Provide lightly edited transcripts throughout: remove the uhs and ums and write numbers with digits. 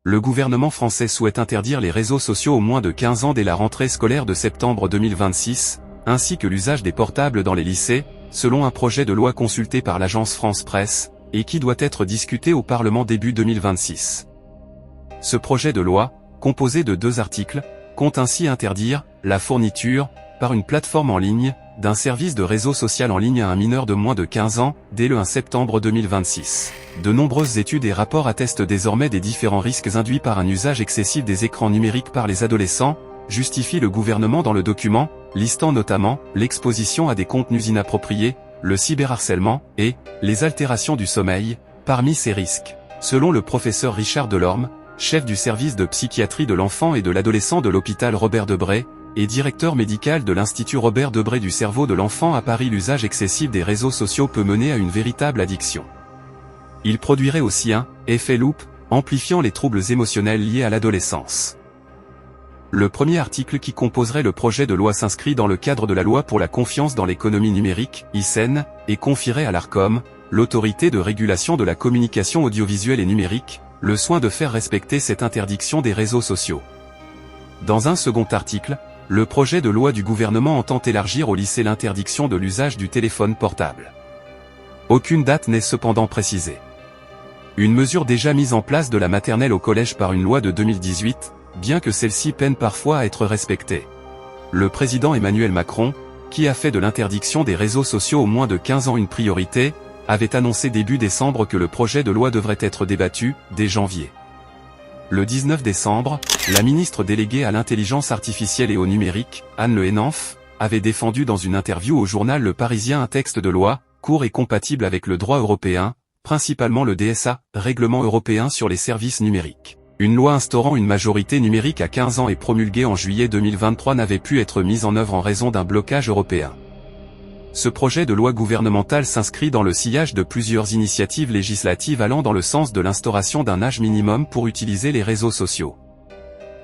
Le gouvernement français souhaite interdire les réseaux sociaux aux moins de 15 ans dès la rentrée scolaire de septembre 2026, ainsi que l'usage des portables dans les lycées, selon un projet de loi consulté par l'agence France Presse, et qui doit être discuté au Parlement début 2026. Ce projet de loi, composé de 2 articles, compte ainsi interdire la fourniture, par une plateforme en ligne, d'un service de réseau social en ligne à un mineur de moins de 15 ans, dès le 1 septembre 2026. De nombreuses études et rapports attestent désormais des différents risques induits par un usage excessif des écrans numériques par les adolescents, justifie le gouvernement dans le document, listant notamment l'exposition à des contenus inappropriés, le cyberharcèlement et les altérations du sommeil, parmi ces risques. Selon le professeur Richard Delorme, chef du service de psychiatrie de l'enfant et de l'adolescent de l'hôpital Robert Debré, et directeur médical de l'Institut Robert Debré du cerveau de l'enfant à Paris, l'usage excessif des réseaux sociaux peut mener à une véritable addiction. Il produirait aussi un effet loupe, amplifiant les troubles émotionnels liés à l'adolescence. Le premier article qui composerait le projet de loi s'inscrit dans le cadre de la loi pour la confiance dans l'économie numérique, ICN, et confierait à l'Arcom, l'autorité de régulation de la communication audiovisuelle et numérique, le soin de faire respecter cette interdiction des réseaux sociaux. Dans un second article, le projet de loi du gouvernement entend élargir au lycée l'interdiction de l'usage du téléphone portable. Aucune date n'est cependant précisée. Une mesure déjà mise en place de la maternelle au collège par une loi de 2018, bien que celle-ci peine parfois à être respectée. Le président Emmanuel Macron, qui a fait de l'interdiction des réseaux sociaux aux moins de 15 ans une priorité, avait annoncé début décembre que le projet de loi devrait être débattu, dès janvier. Le 19 décembre, la ministre déléguée à l'intelligence artificielle et au numérique, Anne Le Henanff, avait défendu dans une interview au journal Le Parisien un texte de loi, court et compatible avec le droit européen, principalement le DSA, Règlement européen sur les services numériques. Une loi instaurant une majorité numérique à 15 ans et promulguée en juillet 2023 n'avait pu être mise en œuvre en raison d'un blocage européen. Ce projet de loi gouvernemental s'inscrit dans le sillage de plusieurs initiatives législatives allant dans le sens de l'instauration d'un âge minimum pour utiliser les réseaux sociaux.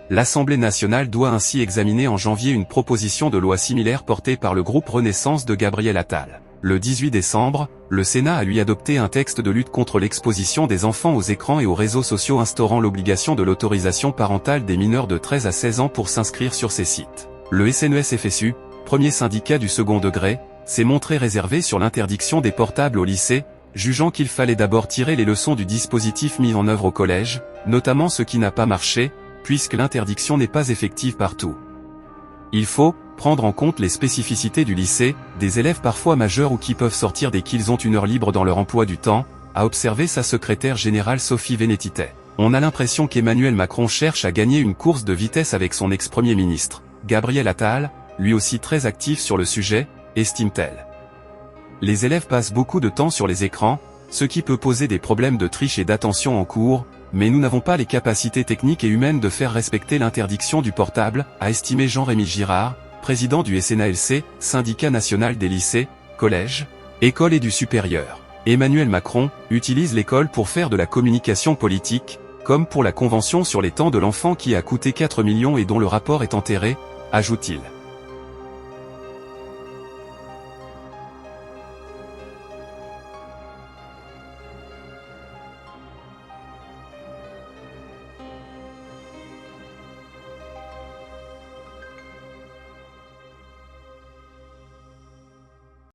L'Assemblée nationale doit ainsi examiner en janvier une proposition de loi similaire portée par le groupe Renaissance de Gabriel Attal. Le 18 décembre, le Sénat a lui adopté un texte de lutte contre l'exposition des enfants aux écrans et aux réseaux sociaux instaurant l'obligation de l'autorisation parentale des mineurs de 13 à 16 ans pour s'inscrire sur ces sites. Le SNES-FSU, premier syndicat du second degré, s'est montré réservé sur l'interdiction des portables au lycée, jugeant qu'il fallait d'abord tirer les leçons du dispositif mis en œuvre au collège, notamment ce qui n'a pas marché, puisque l'interdiction n'est pas effective partout. Il faut prendre en compte les spécificités du lycée, des élèves parfois majeurs ou qui peuvent sortir dès qu'ils ont une heure libre dans leur emploi du temps, a observé sa secrétaire générale Sophie Vénétité. On a l'impression qu'Emmanuel Macron cherche à gagner une course de vitesse avec son ex-premier ministre, Gabriel Attal, lui aussi très actif sur le sujet, estime-t-elle. Les élèves passent beaucoup de temps sur les écrans, ce qui peut poser des problèmes de triche et d'attention en cours, mais nous n'avons pas les capacités techniques et humaines de faire respecter l'interdiction du portable, a estimé Jean-Rémy Girard, président du SNALC, syndicat national des lycées, collèges, écoles et du supérieur. Emmanuel Macron utilise l'école pour faire de la communication politique, comme pour la Convention sur les temps de l'enfant qui a coûté 4 millions et dont le rapport est enterré, ajoute-t-il.